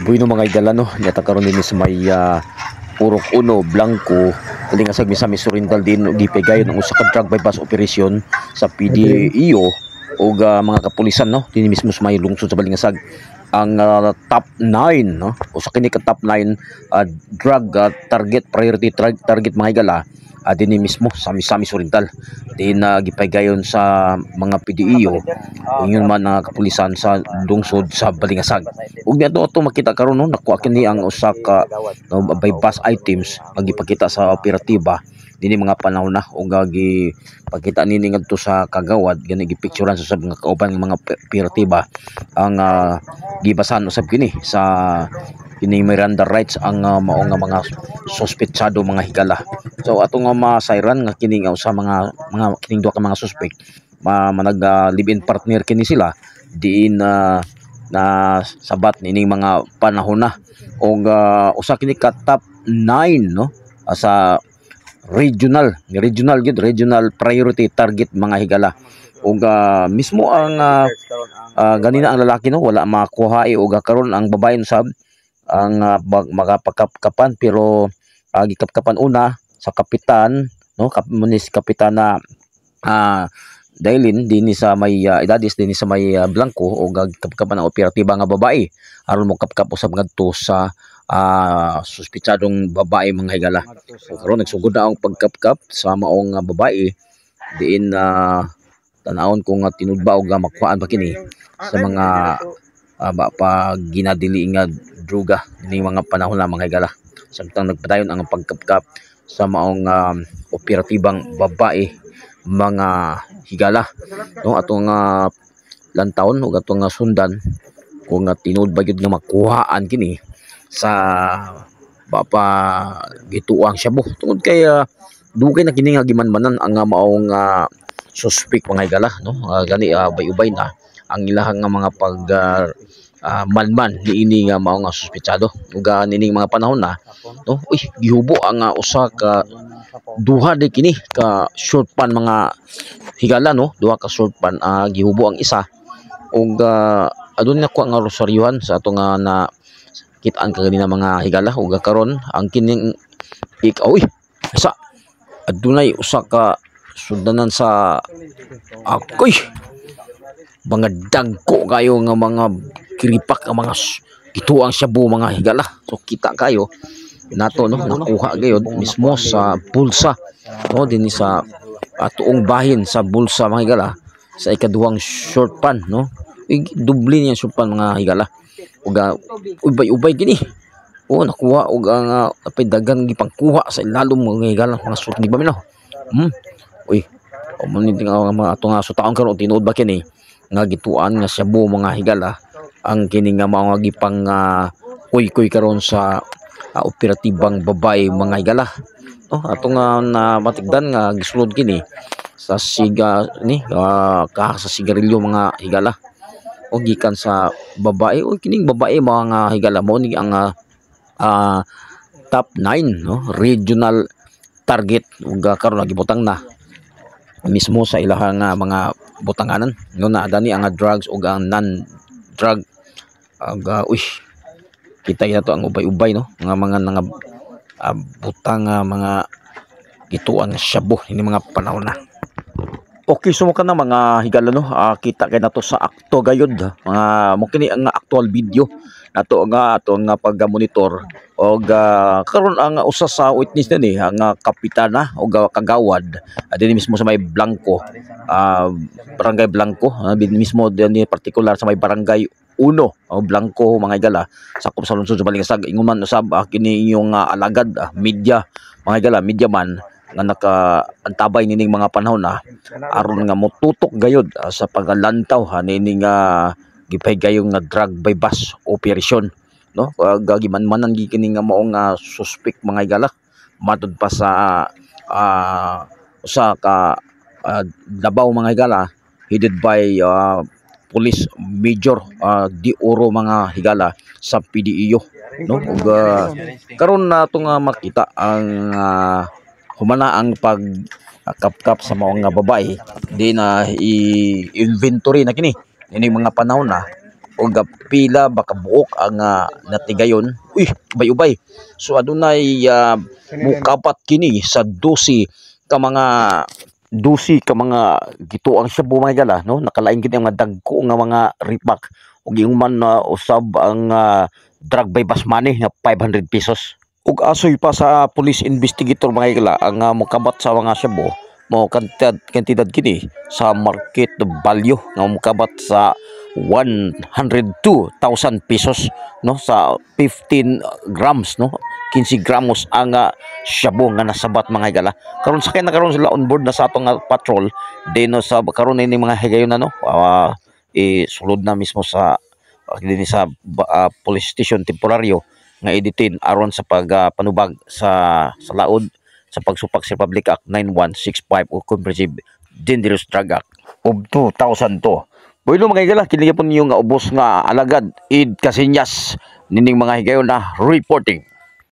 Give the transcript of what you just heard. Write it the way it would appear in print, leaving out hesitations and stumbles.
Bueno mga idol no, nyata karon din sa may Purok Uno, Blanco, dali nga sa Misamis Oriental din gipigayon ang usa ka drug bypass operation sa PDEO o mga kapulisan no, dinhi mismo sa may lungsod sa Balingasag. Ang top 9 no, usa kini ka top 9 drug target priority target mga higala dinhi mismo sa Misamis Oriental din gipigayon sa mga PDEO ingon man kapulisan sa lungsod sa Balingasag. Ug niadto makita karon no, nakuha kini ang usa ka bypass items nga gipakita sa operatiba dinhi mga panahon na ug gipakita nini ngadto sa kagawad gani gipicturean sa mga kauban ng mga operatiba ang gibasahan usab kini sa kini Miranda rights ang mao nga mga suspetsado mga higala. So ato nga masayran nga kini nga usa mga kining duha ka mga suspect manag live-in partner kini sila diin na sabat nining mga panahon na og usa kini ka top 9 no sa regional priority target mga higala og mismo ang ganina ang lalaki no wala makuha og karon ang babae sab ang magapakapan pero gikapkapan una sa kapitan no kapitana Dailin dinhi sa may edadis dinhi sa may Blanco o gagkapkapan ang operatiba nga babae aron mo kapkap usab ngadto sa suspitsadong babae mga higala. So, karon nagsugod na ang pagkapkap sa maong babae diin tanawon ko nga tinudba og makuhaan pa kini sa mga pa ginadili nga droga ini mga panahon na mga higala. Samtang nagpadayon ang pagkapkap sa maong operatibang babae mga higala no atong lantawon ug atong sundan kung tinud ba gyud nga makuhaan kini sa bapa gituang Shabu tungod kay dugay na kini nga gimanmanan ang maong suspect mga higala no gani ubay-ubay na ang ilahang nga mga pag manman niini nga mao nga suspetsado ug nining mga panahon na no gihubo ang usa ka duha de kini ka short pan mga higala no duha ka short pan gihubo ang isa ug adun na ko ang rosaryuhan sa ato nga na kitaan kanina mga higala ug karon ang kining isa adunay usa ka sundanan sa akoy mga dagko kayo nga mga kiripak ang mga gituang Shabu mga higala. So kita kayo nato no nakuha gayud mismo sa bulsa no dinhi sa tuong bahin sa bulsa mga higala sa ikaduhang short pan no dubli niya short pan mga higala ug ubay-ubay gini nakuha og ang dagan gipangkuha sa ilalom mga higala mga short di ba minaw mga ato nga sutaon karon tinuod ba kini nga gituan nga Shabu mga higala ang kini nga mga gipang kuy karon sa operatibang babae mga higala no ato nga matigdan nga gisulod kini sa siga ni sa sigarilyo mga higala o gikan sa babae o kining babae mga higala mo ni ang top 9 no regional target ug karon nagibutang na mismo sa ilahang mga butanganan no na dani ang drugs ug ang non drug kita to ang ubay-ubay no mga butang mga gituan Shabu ini mga panahon na. Okay, sumuka na mga higala no kita kay nato sa akto gayud mga mo kini ang actual video nato nga ato nga pag-monitor og karon ang usa sa witness ni ang kapitana og kagawad dinhi mismo sa may Blanco barangay Blanco mismo dinhi particular sa may barangay Uno Blanco mga higala sakop sa lungsod sa Balingasag inguman usab kini inyong alagad media mga higala media man nga nakaantabay nining mga panahon na aron nga motutok gayud sa paglantaw nining gipahigayong nga drug bypass operation no gagimanmanan kini nga mao nga suspect mga higala matud pa sa usa ka Davao mga higala headed by Police Major Di Oro mga higala sa PDEO no ug karon nato nga makita ang humana ang pagkapkap sa mga nga babae di na i-inventory na kini ini mga panahon na og pila baka buok ang natigayon. Uy, ubay-ubay. So adunay mukapat kini sa 12 ka mga gituang shabu mga higala, no? Nakalain kini ang mga dagko nga mga ripak ug man usab ang drug by bus money nga 500 pesos. Ug asoy pa sa police investigator mga higala ang mukabat sa mga shabu mo kantidad kini sa market value nga mukabat sa 102,000 pesos, no, sa 15 grams, no, 15 gramos ang shabu nga nasabat mga higala. Karon sakay na karon sila on board na sa atong patrol din, no, sa karon ini mga higayon na, no, sulod na mismo sa dinhi sa police station temporaryo nga i-detain aron sa pagpanubag sa laod sa pagsupak sa Republic Act 9165 o Comprehensive Dangerous Drug Act of 2002. Boylo mga higala, kini gyapon yung ubos nga alagad id Kasinyas nining mga higayon na reporting.